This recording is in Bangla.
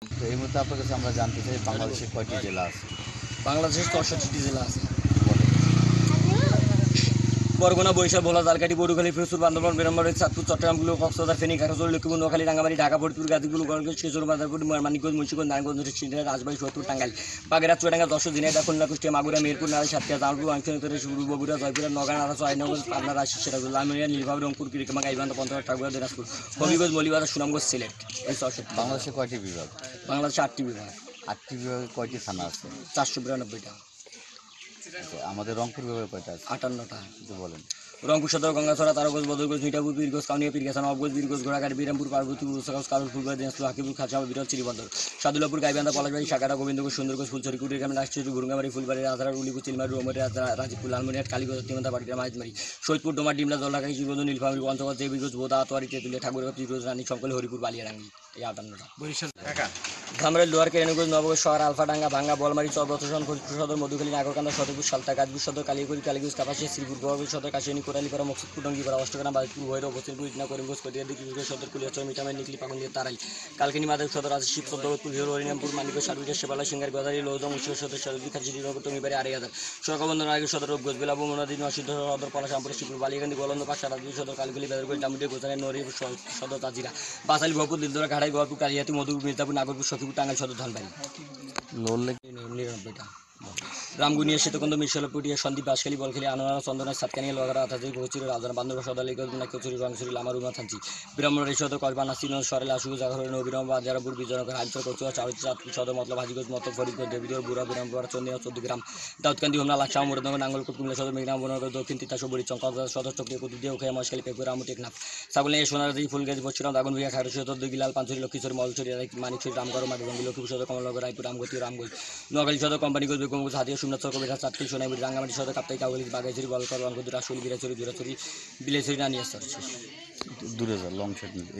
তো এই মুহূর্তে আপনার কাছে আমরা জানতে চাই বাংলাদেশে কয়টি জেলা আছে? বাংলাদেশের ৬৪টি জেলা আছে। বলেন। বরগুনা, বরিশাল, ভোলা, ঝালকাঠি, পটুয়াখালী, ফরিদপুর, বান্দরবান, ব্রাহ্মণবাড়িয়া, চাঁদপুর, চট্টগ্রাম, কক্সবাজার, ফেনী, খাগড়াছড়ি, লক্ষ্মীপুর, নোয়াখালী, রাঙ্গামাটি, ঢাকা, ফরিদপুর, গাজীপুর, গোপালগঞ্জ, শিবচর, মাদারীপুর, মানিকগঞ্জ, মুন্সিগঞ্জ, নারায়ণগঞ্জ, সিংড়া, রাজবাড়ী, সোদপুর, টাঙ্গাইল, বাগেরহাট, চুয়াডাঙ্গা, যশোর, ঝিনাইদহ, খুলনা, কুষ্টিয়া, মাগুরা, মেহেরপুর, নারায়ণ, সাতক্ষীরা, জামালপুর, অঞ্চল, বগুড়া, জয়পুর, নওগাঁ, নারাজ, আইনগঞ্জ, পাবনা, রাজশাহী, সিরাজগঞ্জ, লালমনিরহাট, নীলফামারী, রংপুর, কুড়িগ্রাম, গাইবান্ধা, পঞ্চগড়, ঠাকুরগাঁও, দিনাজপুর, হবিগঞ্জ, মৌলভীবাজার, সুনামগঞ্জ, সিলেট। এই ৬৪। বাংলাদেশে কয়টি বিভাগ? বাংলাদেশে ৮টি বিভাগ, ৮টি বিভাগে কয়টি থানা আছে? ৪৯২টা, আচ্ছা, আমাদের রংপুর বিভাগে কয়টা আছে? ৫৮টা। একটু বলেন। রংপুর সদর, গঙ্গাছড়া, তারাগঞ্জ, বদরগঞ্জ, মিঠাপুর, পীরগঞ্জ, কাউনিয়া, পীরগাছা, নবাবগঞ্জ, বীরগঞ্জ, ঘোড়াঘাট, বিরামপুর, পার্বতীপুর, মুসাগঞ্জ, কালুর, ফুলবাড়ি, দিনাজপুর, হাকিমপুর, খাঁচামারা, বিরল, চিরিবন্দর, সাদুল্লাপুর, গাইবান্ধা, পলাশবাড়ি, সাকাটা, গোবিন্দগঞ্জ, সুন্দরগঞ্জ, ফুলছড়ি, কুড়িগ্রাম, রাজশাহী, ঘুরুঙ্গামারি, ফুলবাড়ি, রাজারহাট, উলিপুর, চিলমারি, রৌমারী, রাজীবপুর, লালমনিরহাট, কালীগঞ্জ, তিমন্তা, পাটগ্রাম, মাইজমারি, সৈয়দপুর, ডোমার, ডিমলা, জলঢাকা, শিবগঞ্জ, নীলফামারী, পঞ্চগড়, দেবীগঞ্জ, বোদা, আতোয়ারি, তেঁতুলিয়া, ঠাকুরগাঁও, পীরগঞ্জ, রানী, শঙ্কল, হরিপুর, বালিয়াডাঙ্গি। এই ৫৮টা। বরিশাল ধামরাইল, লোহার, কেরানীগঞ্জ, নবগঞ্জ শহর, আলফাডাঙ্গা, ভাঙ্গা, বলমারী, চরবতসন, ফরিদপুর সদর, মধুখালী, নাগরকান্দা, সদরপুর, সালতা, গাজীপুর সদর, কালিয়াকৈর, কালীগঞ্জ, কাপাসিয়া, শ্রীপুর, গোয়ালগঞ্জ সদর, কাশিয়ানী, কোটালীপাড়া, মকসুদপুর, টঙ্গীপাড়া, অষ্টগ্রাম, বাজিতপুর, ভৈরব, বস্তিপুর, ইটনা, করিমগঞ্জ, কটিয়াদি, কিশোরগঞ্জ সদর, কুলিয়াচর, মিঠামাই, নিকলি, পাকুন্দিয়া, তারাই, কালকিনি, মাধব সদর, রাজশাহী, চন্দ্রপুর, হিরো, হরিনামপুর, মানিকগঞ্জ, সাতবিটা, শেবালা, সিঙ্গার, গদারি, লৌদা, মুন্সিগঞ্জ সদর, সদর, খাচিড়ি, রঘু, টঙ্গীপাড়া, আড়াইহাজার, সড়কবন্ধন, আগে সদর, রূপগঞ্জ, বেলাবু, মনাদি, নরসিংহ সদর, পলাশামপুর, শিবপুর, বালিয়াকান্দি, গোলন্দ, পাশা, রাজবাড়ী সদর, কালকুলি, বেদরগঞ্জ, ডামুডিয়া, গোচারাই, নড়ি সদর, তাজিরা, বাসাইল, ভরপুর, দিলদরা, ঘাটাই, গোয়ালপুর, কালিয়াতি, মধুপুর, মির্জাপুর, নাগরপুর, সখীপুর, টাঙ্গাইল সদর, ধনবাড়ি। লোলে ৯৯টা। রামগুনিয়া, শীতকন্দ, মিরশালপুরিয়া, সন্দীপ, বাঁশখালী, বলখালী, আনোয়ারা, চন্দনা, সাতকানিয়া, লোহাগড়া, আতাজি, কচুরি, রাজধানী, বান্দরবান, সদালিগঞ্জ, নাকিচুরি, রংছড়ি, লামারুমা, থানচি, বিরামপুর সদর, কসবা, নাসিরগঞ্জ, সরেলা, আশুগঞ্জ, জাগরণ, নবীরাম, বাজারপুর, বিজয়নগর, হাইচর, কচুয়া, চাঁদপুর সদর, মতলব, হাজিগঞ্জ, মতলব, ফরিদগঞ্জ, দেবীদর, বুড়া, বিরামপুর, চন্দিয়া, চৌদ্দগ্রাম, দাউদকান্দি, হোমনা, লাকসাম, মুরাদনগর, নাঙ্গলকোট, কুমিল্লা সদর, মেঘনা, বনগর, দক্ষিণ তিতাস, বরিচং, কক্সবাজার সদর, চকরিয়া, কুতুবদিয়া, উখাইয়া, মহেশখালী, পেপুরা, আমু, টেকনাফ, ছাগলিয়া, সোনারাজি, ফুলগাজী, পশ্চিমরাম, দাগনভূঞা, খাগড়াছড়ি সদর, দুগিলাল, পাঁচছড়ি, লক্ষ্মীছড়ি, মলছড়ি, মানিকছড়ি, রামগড়, মাটিগঞ্জ, লক্ষ্মীপুর সদর, কমলনগর, রায়পুর, রামগতি, রামগঞ্জ, নোয়াখালী সদর, কোম্পানিগঞ্জ, বেগমগঞ্জ, হাতিয়া, সোমনাথ, চকবিহার, চাটকিল, সোনাইমুড়ি, রাঙ্গামাটি সদর, কাপ্তাই, কাউখালী, বাঘাইছড়ি, বলকর, রংপুর, রাজশাহী, বিরাচড়ি, জোড়াছড়ি, বিলেছড়ি, নানিয়াছড়ি। দূরে যা লং শট নিয়ে।